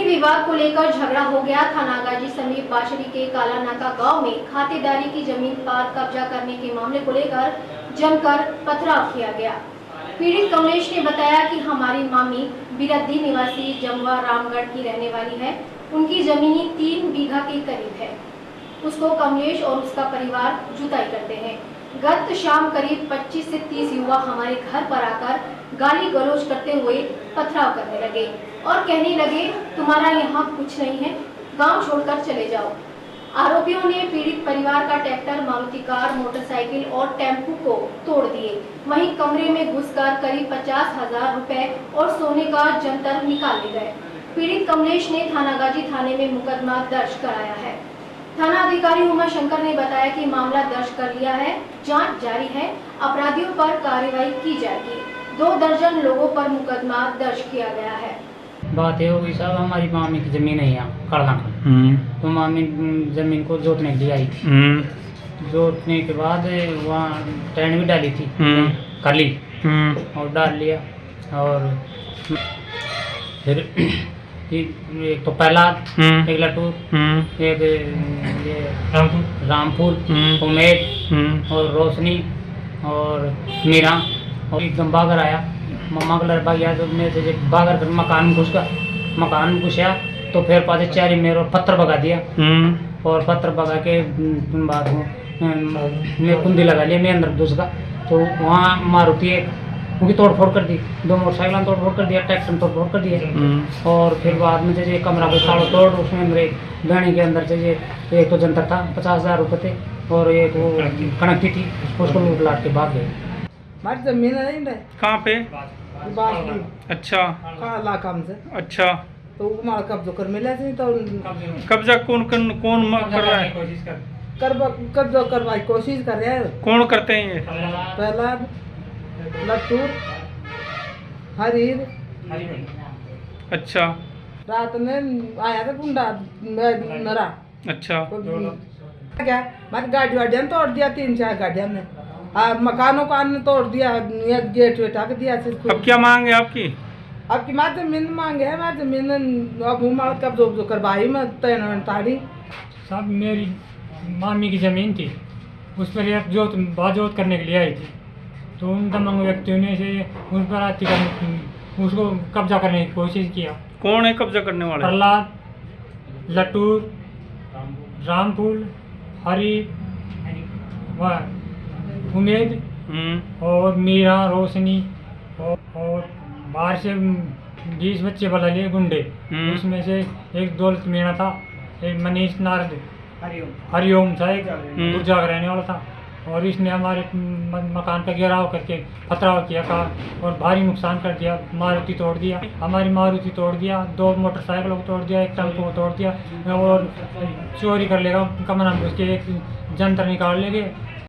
विवाद को लेकर झगड़ा हो गया था। नागाजी समीप बाशरी के काला नाका गांव में खातेदारी की जमीन पर कब्जा करने के मामले को लेकर जमकर पथराव किया गया। पीड़ित कमलेश ने बताया कि हमारी मामी बिरद्दी निवासी जमवा रामगढ़ की रहने वाली है। उनकी जमीनी 3 बीघा के करीब है। उसको कमलेश और उसका परिवार जुताई करते हैं। गत शाम करीब 25 से 30 युवा हमारे घर पर आकर गाली गलौज करते हुए पथराव करने लगे और कहने लगे, तुम्हारा यहाँ कुछ नहीं है, गांव छोड़कर चले जाओ। आरोपियों ने पीड़ित परिवार का ट्रैक्टर, मारुति कार, मोटरसाइकिल और टेम्पू को तोड़ दिए। वहीं कमरे में घुसकर करीब 50,000 रुपए और सोने का जंतर निकाल ले गए। पीड़ित कमलेश ने थानागाजी थाने में मुकदमा दर्ज कराया है। थाना अधिकारी उमा शंकर ने बताया कि मामला दर्ज कर लिया है, जांच जारी है, अपराधियों पर कार्रवाई की जाएगी। 2 दर्जन लोगों पर मुकदमा दर्ज किया गया है। बात ये होगी साहब, हमारी मामी की जमीन है यहाँ काला, तो मामी जमीन को जोतने के लिए आई थी। जोतने के बाद वहाँ टैंड भी डाली थी, काली, और डाल लिया। और फिर एक तो पहला, एक लट्टू, एक ये रामपुर, उमेद और रोशनी और मीरा, और एकदम बागर आया। मम्मा का लड़का गया तो मैं से बागर कर मकान में घुसा तो फिर पाते चारी मेरे पत्थर भगा दिया। और पत्थर भगा के बाद में कुंदी लगा लिया, मैं अंदर घुस गया। तो वहाँ मारुति एक उनकी तोड़फोड़ कर दी, 2 मोटरसाइकिल तोड़फोड़ कर दिया, ट्रैक्टर तोड़फोड़ कर दिया। और फिर बाद में जैसे कमरा को ताड़ो तोड़, उसमें मेरे गहने के अंदर जैसे एक तो जंतर था 50,000 रुपये थे, और एक वो कणकी थी, उसको लूट लाट के भाग गए। हमारी जमीन नहीं रहे। कहाँ पे? अच्छा, इलाका से। अच्छा, तो हमारा कब्जा कर मिला थी, तो कब्जा कौन कर रहा है? कब्जा करवाई कोशिश कर रहे हैं। कौन करते हैं ये? पहला लट्टू, हरीर। अच्छा, रात में आया था गुंडा नरा। अच्छा, क्या हमारी गाड़ियाँ तोड़ दिया, 3-4 गाड़ियाँ ने, मकानों का तोड़ दिया, गेट वेट हक दिया। अब क्या मांग है आपकी? अब की हमारी जमीन मांगे है, हमारी जमीन अब हमारा कब्जा करवाई में ताड़ी। साहब मेरी मामी की ज़मीन थी, उस पर एक बाजोत करने के लिए आई थी, तो उन दमंग व्यक्तियों ने से उन पर अतिक्रमण उसको कब्जा करने की कोशिश किया। कौन है कब्जा करने वाला? प्रहलाद, लटूर, रामपुर, हरी, उमेद और मीरा, रोशनी, और बाहर से 20 बच्चे बुला लिए गुंडे। उसमें से एक दौलत मीणा था, एक मनीष नारद, हरिओम था, एक गुर्जा रहने वाला था। और इसने हमारे मकान का घेराव करके पथराव किया था और भारी नुकसान कर दिया। मारुति तोड़ दिया, हमारी मारुति तोड़ दिया, 2 मोटरसाइकिलों को तोड़ दिया, एक टेम्पो को तोड़ दिया, और चोरी कर लेगा कमरा में उसके एक जंतर निकाल लेंगे